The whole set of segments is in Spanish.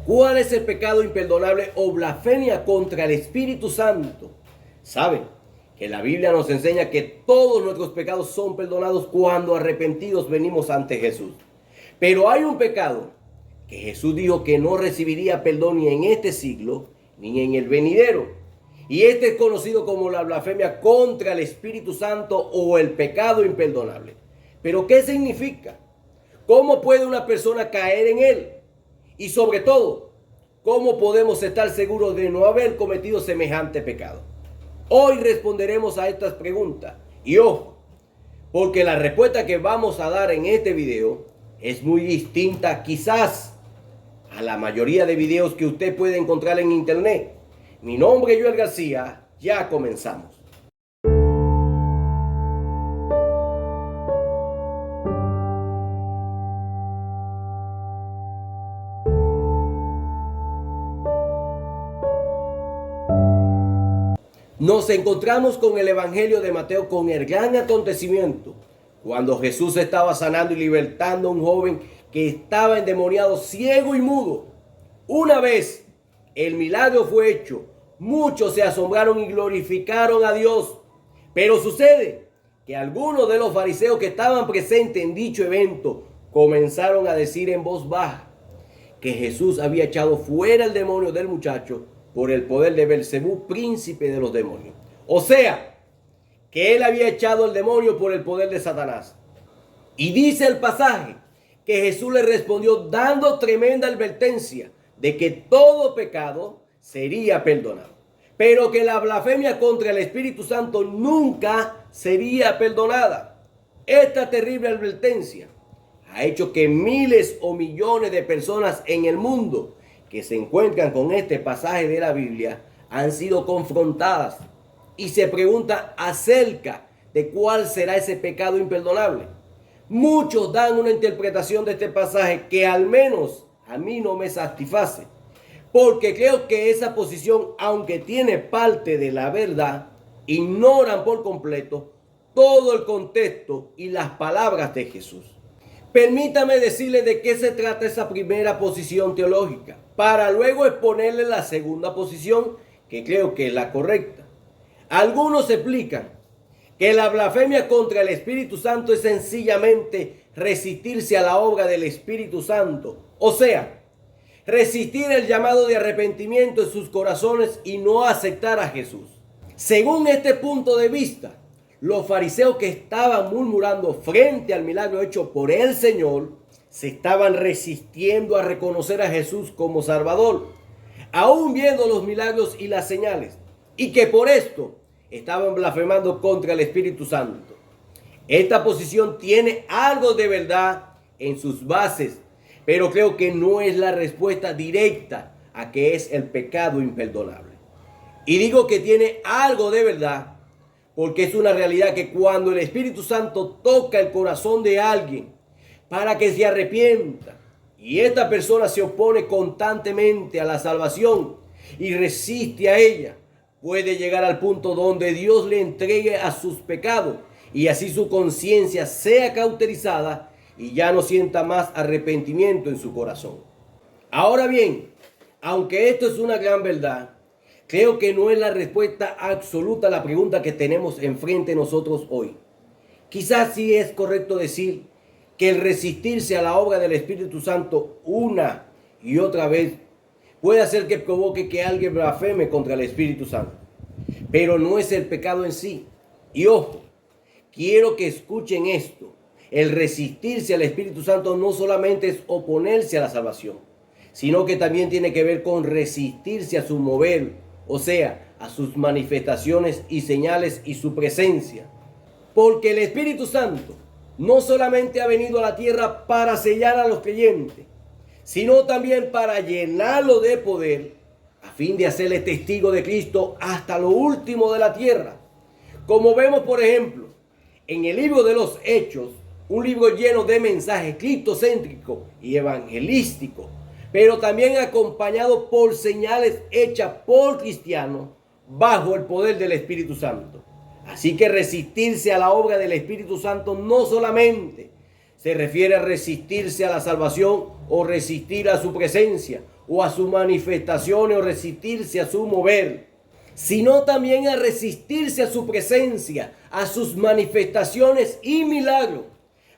¿Cuál es el pecado imperdonable o blasfemia contra el Espíritu Santo? ¿Saben que la Biblia nos enseña que todos nuestros pecados son perdonados cuando arrepentidos venimos ante Jesús? Pero hay un pecado que Jesús dijo que no recibiría perdón ni en este siglo ni en el venidero. Y este es conocido como la blasfemia contra el Espíritu Santo o el pecado imperdonable. ¿Pero qué significa? ¿Cómo puede una persona caer en él? Y sobre todo, ¿cómo podemos estar seguros de no haber cometido semejante pecado? Hoy responderemos a estas preguntas. Y ojo, porque la respuesta que vamos a dar en este video es muy distinta quizás a la mayoría de videos que usted puede encontrar en internet. Mi nombre es Joel García, ya comenzamos. Nos encontramos con el Evangelio de Mateo, con el gran acontecimiento cuando Jesús estaba sanando y libertando a un joven que estaba endemoniado, ciego y mudo. Una vez el milagro fue hecho, muchos se asombraron y glorificaron a Dios. Pero sucede que algunos de los fariseos que estaban presentes en dicho evento comenzaron a decir en voz baja que Jesús había echado fuera el demonio del muchacho por el poder de Belcebú, príncipe de los demonios. O sea, que él había echado el demonio por el poder de Satanás. Y dice el pasaje que Jesús le respondió dando tremenda advertencia de que todo pecado sería perdonado, pero que la blasfemia contra el Espíritu Santo nunca sería perdonada. Esta terrible advertencia ha hecho que miles o millones de personas en el mundo que se encuentran con este pasaje de la Biblia han sido confrontadas y se preguntan acerca de cuál será ese pecado imperdonable. Muchos dan una interpretación de este pasaje que al menos a mí no me satisface, porque creo que esa posición, aunque tiene parte de la verdad, ignoran por completo todo el contexto y las palabras de Jesús. Permítame decirle de qué se trata esa primera posición teológica, para luego exponerle la segunda posición, que creo que es la correcta. Algunos explican que la blasfemia contra el Espíritu Santo es sencillamente resistirse a la obra del Espíritu Santo, o sea, resistir el llamado de arrepentimiento en sus corazones y no aceptar a Jesús. Según este punto de vista, los fariseos que estaban murmurando frente al milagro hecho por el Señor se estaban resistiendo a reconocer a Jesús como Salvador, aún viendo los milagros y las señales, y que por esto estaban blasfemando contra el Espíritu Santo. Esta posición tiene algo de verdad en sus bases, pero creo que no es la respuesta directa a qué es el pecado imperdonable. Y digo que tiene algo de verdad porque es una realidad que cuando el Espíritu Santo toca el corazón de alguien para que se arrepienta y esta persona se opone constantemente a la salvación y resiste a ella, puede llegar al punto donde Dios le entregue a sus pecados y así su conciencia sea cauterizada y ya no sienta más arrepentimiento en su corazón. Ahora bien, aunque esto es una gran verdad, creo que no es la respuesta absoluta a la pregunta que tenemos enfrente de nosotros hoy. Quizás sí es correcto decir que el resistirse a la obra del Espíritu Santo una y otra vez puede hacer que provoque que alguien blasfeme contra el Espíritu Santo. Pero no es el pecado en sí. Y ojo, quiero que escuchen esto. El resistirse al Espíritu Santo no solamente es oponerse a la salvación, sino que también tiene que ver con resistirse a su mover, o sea, a sus manifestaciones y señales y su presencia. Porque el Espíritu Santo no solamente ha venido a la tierra para sellar a los creyentes, sino también para llenarlo de poder, a fin de hacerle testigo de Cristo hasta lo último de la tierra. Como vemos, por ejemplo, en el libro de los Hechos, un libro lleno de mensajes cristocéntricos y evangelísticos, pero también acompañado por señales hechas por cristianos bajo el poder del Espíritu Santo. Así que resistirse a la obra del Espíritu Santo no solamente se refiere a resistirse a la salvación o resistir a su presencia o a sus manifestaciones o resistirse a su mover, sino también a resistirse a su presencia, a sus manifestaciones y milagros.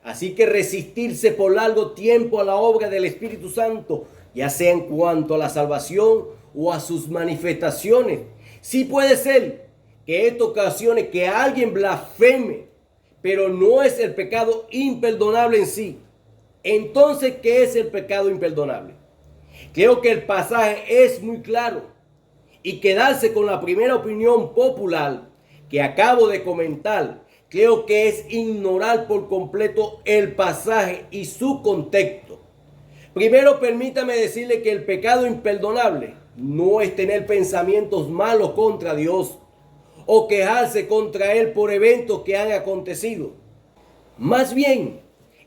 Así que resistirse por largo tiempo a la obra del Espíritu Santo, ya sea en cuanto a la salvación o a sus manifestaciones. Sí puede ser que esto ocasione que alguien blasfeme, pero no es el pecado imperdonable en sí. Entonces, ¿qué es el pecado imperdonable? Creo que el pasaje es muy claro y quedarse con la primera opinión popular que acabo de comentar, creo que es ignorar por completo el pasaje y su contexto. Primero, permítame decirle que el pecado imperdonable no es tener pensamientos malos contra Dios o quejarse contra Él por eventos que han acontecido. Más bien,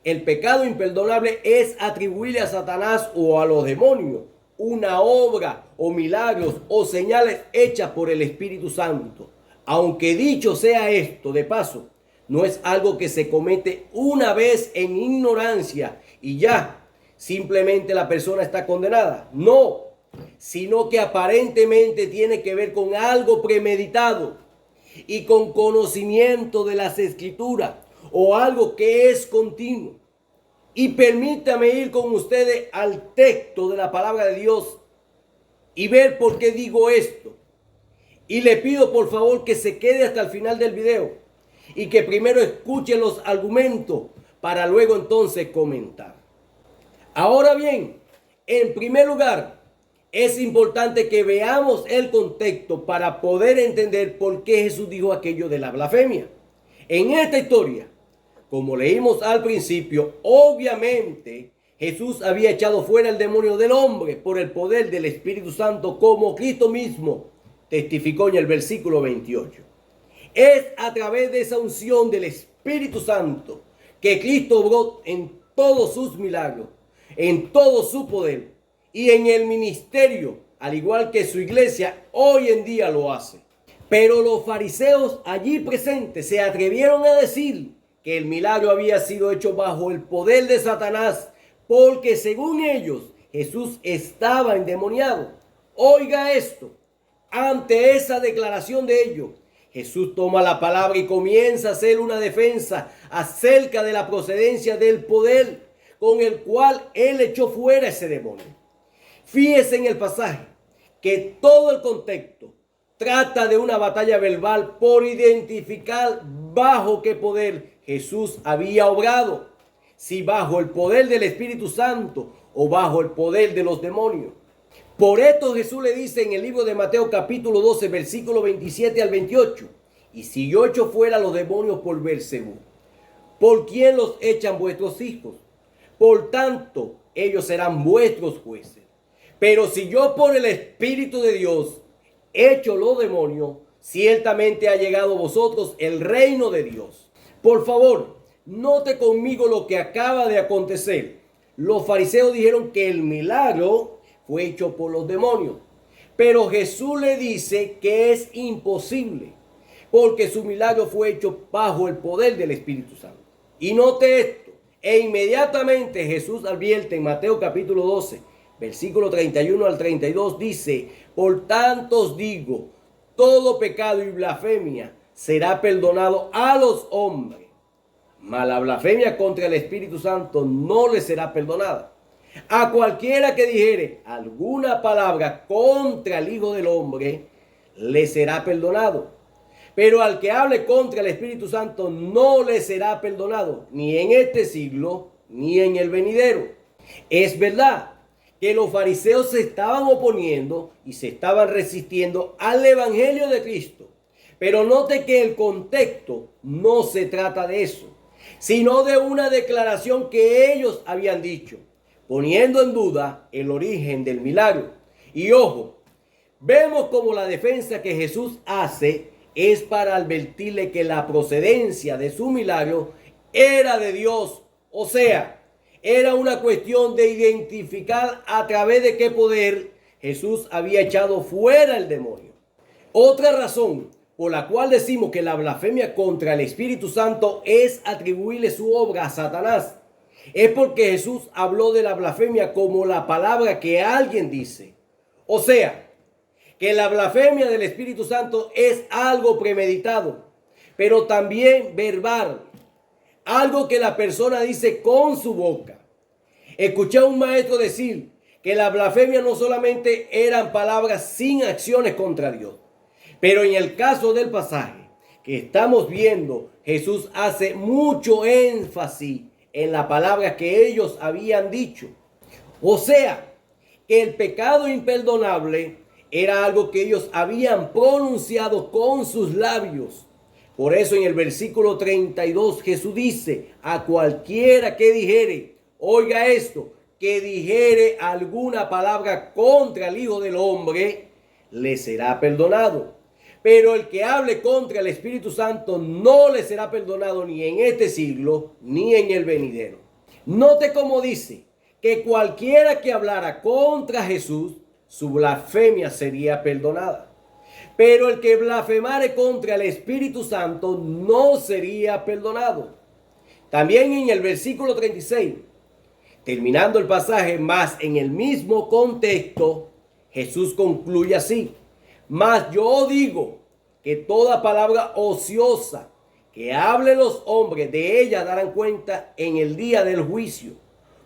el pecado imperdonable es atribuirle a Satanás o a los demonios una obra o milagros o señales hechas por el Espíritu Santo. Aunque dicho sea esto de paso, no es algo que se comete una vez en ignorancia y ya, simplemente la persona está condenada. No, sino que aparentemente tiene que ver con algo premeditado y con conocimiento de las Escrituras o algo que es continuo. Y permítame ir con ustedes al texto de la palabra de Dios y ver por qué digo esto. Y le pido por favor que se quede hasta el final del video y que primero escuche los argumentos para luego entonces comentar. Ahora bien, en primer lugar, es importante que veamos el contexto para poder entender por qué Jesús dijo aquello de la blasfemia. En esta historia, como leímos al principio, obviamente Jesús había echado fuera el demonio del hombre por el poder del Espíritu Santo, como Cristo mismo testificó en el versículo 28. Es a través de esa unción del Espíritu Santo que Cristo obró en todos sus milagros, en todo su poder y en el ministerio, al igual que su iglesia hoy en día lo hace. Pero los fariseos allí presentes se atrevieron a decir que el milagro había sido hecho bajo el poder de Satanás, porque según ellos Jesús estaba endemoniado. Oiga esto, ante esa declaración de ellos, Jesús toma la palabra y comienza a hacer una defensa acerca de la procedencia del poder con el cual él echó fuera ese demonio. Fíjese en el pasaje que todo el contexto trata de una batalla verbal por identificar bajo qué poder Jesús había obrado, si bajo el poder del Espíritu Santo o bajo el poder de los demonios. Por esto Jesús le dice en el libro de Mateo capítulo 12, versículo 27 al 28, y si yo echo fuera los demonios por Beelzebú, ¿por quién los echan vuestros hijos? Por tanto, ellos serán vuestros jueces. Pero si yo por el Espíritu de Dios echo los demonios, ciertamente ha llegado a vosotros el reino de Dios. Por favor, note conmigo lo que acaba de acontecer. Los fariseos dijeron que el milagro fue hecho por los demonios, pero Jesús le dice que es imposible, porque su milagro fue hecho bajo el poder del Espíritu Santo. Y note esto, e inmediatamente Jesús advierte en Mateo capítulo 12, versículo 31 al 32, dice: por tanto os digo, todo pecado y blasfemia será perdonado a los hombres, mas la blasfemia contra el Espíritu Santo no le será perdonada. A cualquiera que dijere alguna palabra contra el Hijo del Hombre, le será perdonado. Pero al que hable contra el Espíritu Santo, no le será perdonado, ni en este siglo, ni en el venidero. Es verdad que los fariseos se estaban oponiendo y se estaban resistiendo al Evangelio de Cristo. Pero note que el contexto no se trata de eso, sino de una declaración que ellos habían dicho, poniendo en duda el origen del milagro. Y ojo, vemos como la defensa que Jesús hace es para advertirle que la procedencia de su milagro era de Dios. O sea, era una cuestión de identificar a través de qué poder Jesús había echado fuera el demonio. Otra razón por la cual decimos que la blasfemia contra el Espíritu Santo es atribuirle su obra a Satanás es porque Jesús habló de la blasfemia como la palabra que alguien dice. O sea, que la blasfemia del Espíritu Santo es algo premeditado, pero también verbal, algo que la persona dice con su boca. Escuché a un maestro decir que la blasfemia no solamente eran palabras sin acciones contra Dios, pero en el caso del pasaje que estamos viendo, Jesús hace mucho énfasis en la palabra que ellos habían dicho. O sea, que el pecado imperdonable era algo que ellos habían pronunciado con sus labios. Por eso en el versículo 32 Jesús dice: a cualquiera que dijere, oiga esto, que dijere alguna palabra contra el Hijo del Hombre, le será perdonado. Pero el que hable contra el Espíritu Santo no le será perdonado ni en este siglo ni en el venidero. Note cómo dice que cualquiera que hablara contra Jesús, su blasfemia sería perdonada. Pero el que blasfemare contra el Espíritu Santo no sería perdonado. También en el versículo 36, terminando el pasaje, más en el mismo contexto, Jesús concluye así: mas yo digo que toda palabra ociosa que hablen los hombres, de ella darán cuenta en el día del juicio,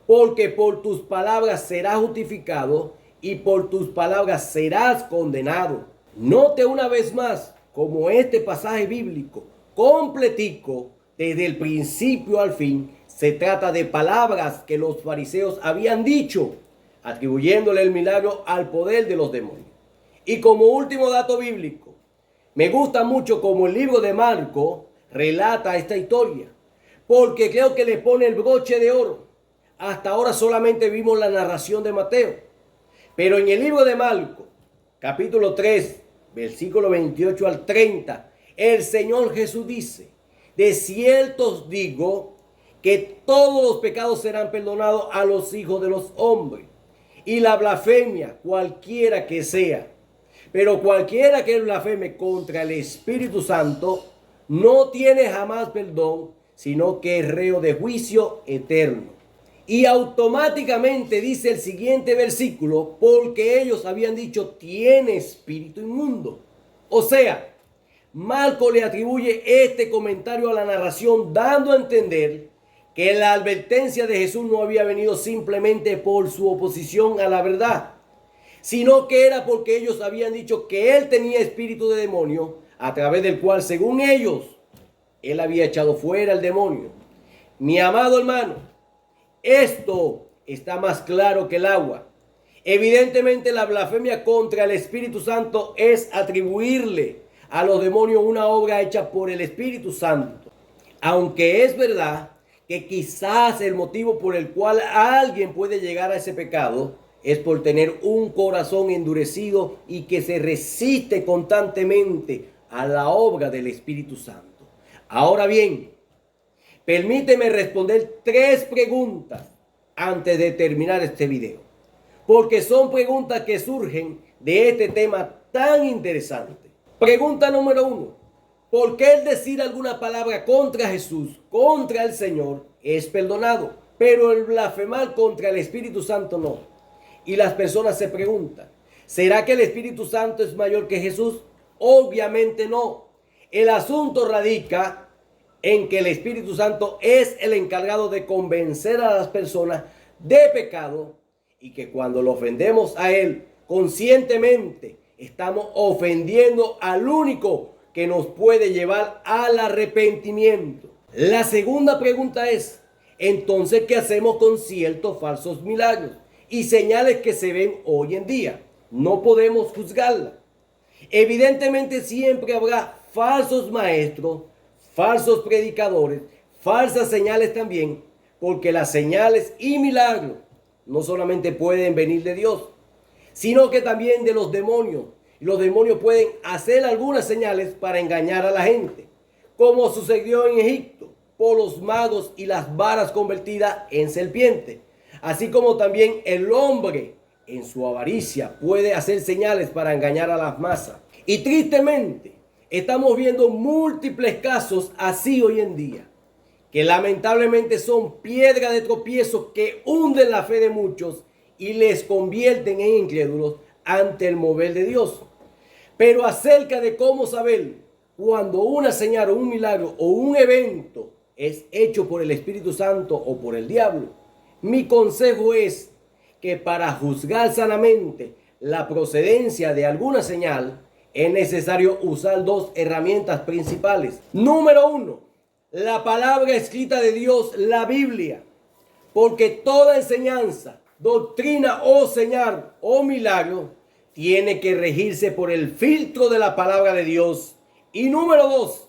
porque por tus palabras serás justificado y por tus palabras serás condenado. Note una vez más como este pasaje bíblico completico, desde el principio al fin, se trata de palabras que los fariseos habían dicho, atribuyéndole el milagro al poder de los demonios. Y como último dato bíblico, me gusta mucho como el libro de Marcos relata esta historia, porque creo que le pone el broche de oro. Hasta ahora solamente vimos la narración de Mateo, pero en el libro de Marcos, capítulo 3, versículo 28 al 30, el Señor Jesús dice: de cierto os digo que todos los pecados serán perdonados a los hijos de los hombres, y la blasfemia, cualquiera que sea. Pero cualquiera que blasfeme contra el Espíritu Santo no tiene jamás perdón, sino que es reo de juicio eterno. Y automáticamente dice el siguiente versículo: porque ellos habían dicho, tiene espíritu inmundo. O sea, Marcos le atribuye este comentario a la narración, dando a entender que la advertencia de Jesús no había venido simplemente por su oposición a la verdad, sino que era porque ellos habían dicho que él tenía espíritu de demonio, a través del cual, según ellos, él había echado fuera el demonio. Mi amado hermano, esto está más claro que el agua. Evidentemente, la blasfemia contra el Espíritu Santo es atribuirle a los demonios una obra hecha por el Espíritu Santo. Aunque es verdad que quizás el motivo por el cual alguien puede llegar a ese pecado es por tener un corazón endurecido y que se resiste constantemente a la obra del Espíritu Santo. Ahora bien, permíteme responder 3 preguntas antes de terminar este video, porque son preguntas que surgen de este tema tan interesante. Pregunta número 1: ¿por qué el decir alguna palabra contra Jesús, contra el Señor, es perdonado, pero el blasfemar contra el Espíritu Santo no? Y las personas se preguntan: ¿será que el Espíritu Santo es mayor que Jesús? Obviamente no. El asunto radica en que el Espíritu Santo es el encargado de convencer a las personas de pecado, y que cuando lo ofendemos a Él conscientemente, estamos ofendiendo al único que nos puede llevar al arrepentimiento. La segunda pregunta es: entonces, ¿qué hacemos con ciertos falsos milagros y señales que se ven hoy en día? No podemos juzgarla. Evidentemente siempre habrá falsos maestros, falsos predicadores, falsas señales también, porque las señales y milagros no solamente pueden venir de Dios, sino que también de los demonios. Y los demonios pueden hacer algunas señales para engañar a la gente, como sucedió en Egipto por los magos y las varas convertidas en serpiente. Así como también el hombre en su avaricia puede hacer señales para engañar a las masas. Y tristemente estamos viendo múltiples casos así hoy en día, que lamentablemente son piedra de tropiezo que hunden la fe de muchos y les convierten en incrédulos ante el mover de Dios. Pero acerca de cómo saber cuando una señal o un milagro o un evento es hecho por el Espíritu Santo o por el diablo, mi consejo es que para juzgar sanamente la procedencia de alguna señal es necesario usar dos herramientas principales. Número uno, la palabra escrita de Dios, la Biblia, porque toda enseñanza, doctrina o señal o milagro tiene que regirse por el filtro de la palabra de Dios. Y número dos,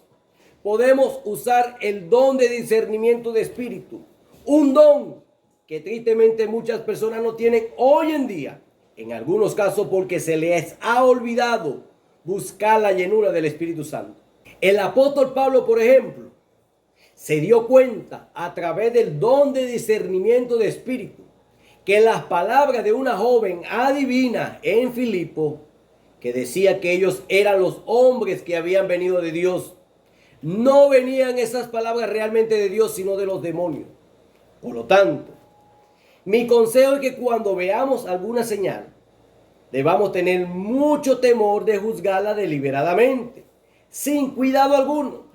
podemos usar el don de discernimiento de espíritu, un don que tristemente muchas personas no tienen hoy en día, en algunos casos porque se les ha olvidado buscar la llenura del Espíritu Santo. El apóstol Pablo, por ejemplo, se dio cuenta a través del don de discernimiento de espíritu que las palabras de una joven adivina en Filipo, que decía que ellos eran los hombres que habían venido de Dios, no venían esas palabras realmente de Dios, sino de los demonios. Por lo tanto, mi consejo es que cuando veamos alguna señal, debamos tener mucho temor de juzgarla deliberadamente, sin cuidado alguno.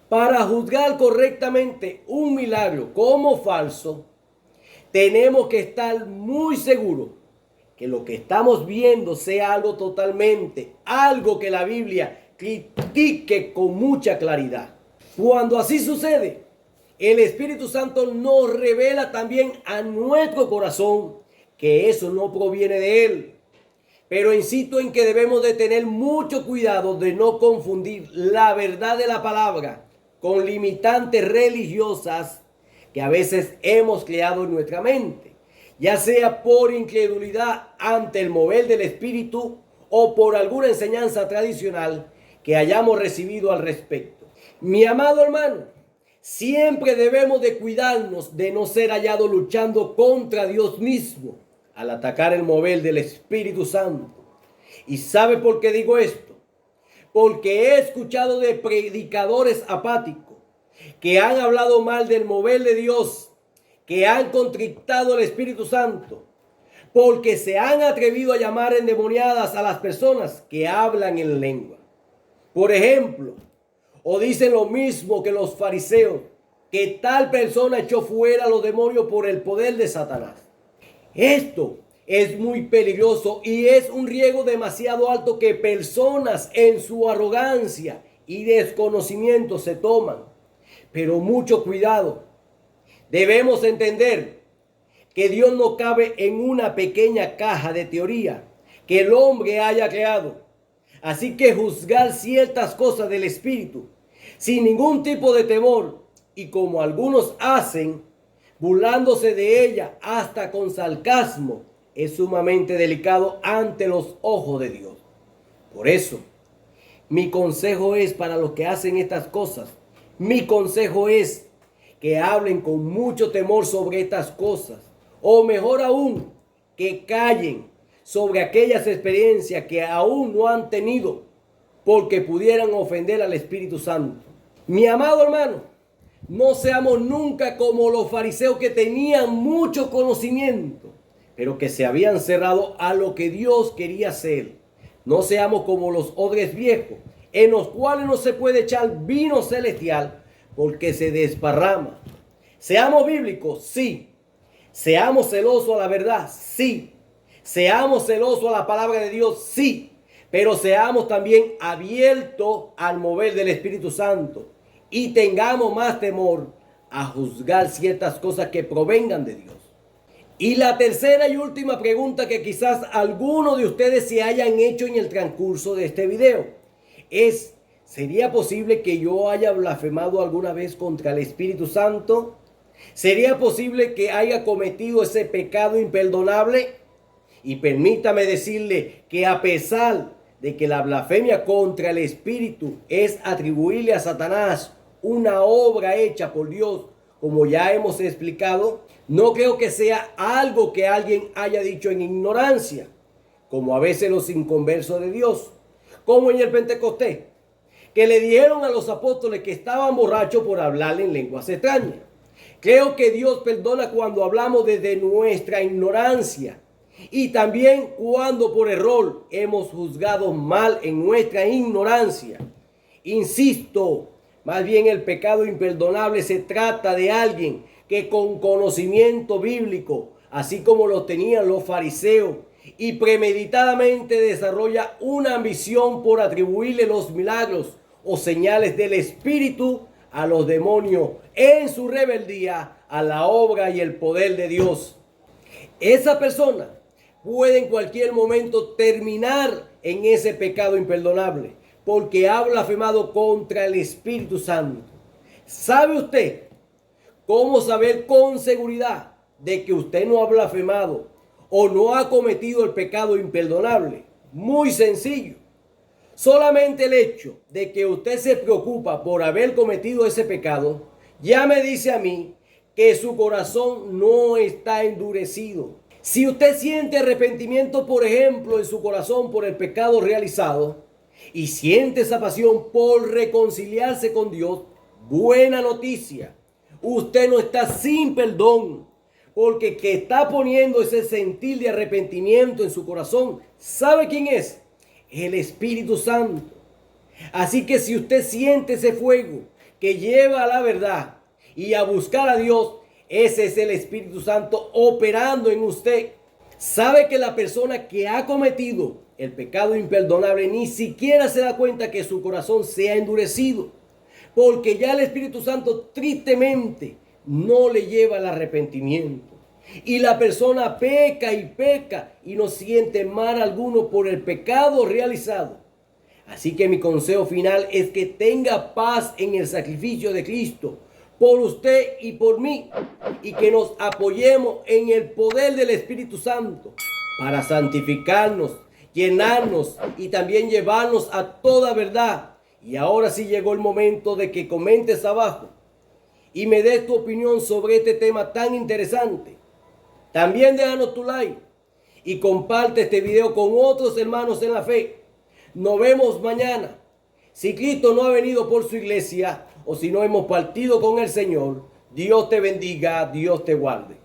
Para juzgar correctamente un milagro como falso, tenemos que estar muy seguros que lo que estamos viendo sea algo totalmente, algo que la Biblia critique con mucha claridad. Cuando así sucede, el Espíritu Santo nos revela también a nuestro corazón que eso no proviene de Él. Pero insisto en que debemos de tener mucho cuidado de no confundir la verdad de la palabra con limitantes religiosas que a veces hemos creado en nuestra mente, ya sea por incredulidad ante el mover del Espíritu o por alguna enseñanza tradicional que hayamos recibido al respecto. Mi amado hermano, siempre debemos de cuidarnos de no ser hallados luchando contra Dios mismo al atacar el mover del Espíritu Santo. ¿Y sabe por qué digo esto? Porque he escuchado de predicadores apáticos que han hablado mal del mover de Dios, que han contristado al Espíritu Santo, porque se han atrevido a llamar endemoniadas a las personas que hablan en lengua. Por ejemplo, o dicen lo mismo que los fariseos, que tal persona echó fuera a los demonios por el poder de Satanás. Esto es muy peligroso y es un riesgo demasiado alto que personas en su arrogancia y desconocimiento se toman. Pero mucho cuidado. Debemos entender que Dios no cabe en una pequeña caja de teoría que el hombre haya creado. Así que juzgar ciertas cosas del Espíritu sin ningún tipo de temor y como algunos hacen, burlándose de ella hasta con sarcasmo, es sumamente delicado ante los ojos de Dios. Por eso, mi consejo es para los que hacen estas cosas. Mi consejo es que hablen con mucho temor sobre estas cosas. O mejor aún, que callen sobre aquellas experiencias que aún no han tenido porque pudieran ofender al Espíritu Santo. Mi amado hermano, no seamos nunca como los fariseos que tenían mucho conocimiento, pero que se habían cerrado a lo que Dios quería hacer. No seamos como los odres viejos, en los cuales no se puede echar vino celestial porque se desparrama. Seamos bíblicos, sí. Seamos celosos a la verdad, sí. Seamos celosos a la palabra de Dios, sí. Pero seamos también abiertos al mover del Espíritu Santo y tengamos más temor a juzgar ciertas cosas que provengan de Dios. Y la tercera y última pregunta que quizás algunos de ustedes se hayan hecho en el transcurso de este video es: ¿sería posible que yo haya blasfemado alguna vez contra el Espíritu Santo? ¿Sería posible que haya cometido ese pecado imperdonable? Y permítame decirle que a pesar de que la blasfemia contra el Espíritu es atribuirle a Satanás una obra hecha por Dios, como ya hemos explicado, no creo que sea algo que alguien haya dicho en ignorancia, como a veces los inconversos de Dios, como en el Pentecostés, que le dijeron a los apóstoles que estaban borrachos por hablar en lenguas extrañas. Creo que Dios perdona cuando hablamos desde nuestra ignorancia y también cuando por error hemos juzgado mal en nuestra ignorancia. Insisto, más bien el pecado imperdonable se trata de alguien que con conocimiento bíblico, así como lo tenían los fariseos, y premeditadamente desarrolla una ambición por atribuirle los milagros o señales del Espíritu a los demonios en su rebeldía a la obra y el poder de Dios. Esa persona puede en cualquier momento terminar en ese pecado imperdonable porque ha blasfemado contra el Espíritu Santo. ¿Sabe usted cómo saber con seguridad de que usted no ha blasfemado o no ha cometido el pecado imperdonable? Muy sencillo. Solamente el hecho de que usted se preocupa por haber cometido ese pecado ya me dice a mí que su corazón no está endurecido. Si usted siente arrepentimiento, por ejemplo, en su corazón por el pecado realizado y siente esa pasión por reconciliarse con Dios, buena noticia. Usted no está sin perdón, porque el que está poniendo ese sentir de arrepentimiento en su corazón, ¿sabe quién es? El Espíritu Santo. Así que si usted siente ese fuego que lleva a la verdad y a buscar a Dios, ese es el Espíritu Santo operando en usted. Sabe que la persona que ha cometido el pecado imperdonable ni siquiera se da cuenta que su corazón se ha endurecido, porque ya el Espíritu Santo tristemente no le lleva al arrepentimiento. Y la persona peca y no siente mal alguno por el pecado realizado. Así que mi consejo final es que tenga paz en el sacrificio de Cristo por usted y por mí, y que nos apoyemos en el poder del Espíritu Santo para santificarnos, llenarnos y también llevarnos a toda verdad. Y ahora sí llegó el momento de que comentes abajo y me des tu opinión sobre este tema tan interesante. También déjanos tu like y comparte este video con otros hermanos en la fe. Nos vemos mañana. Si Cristo no ha venido por su iglesia o si no hemos partido con el Señor, Dios te bendiga, Dios te guarde.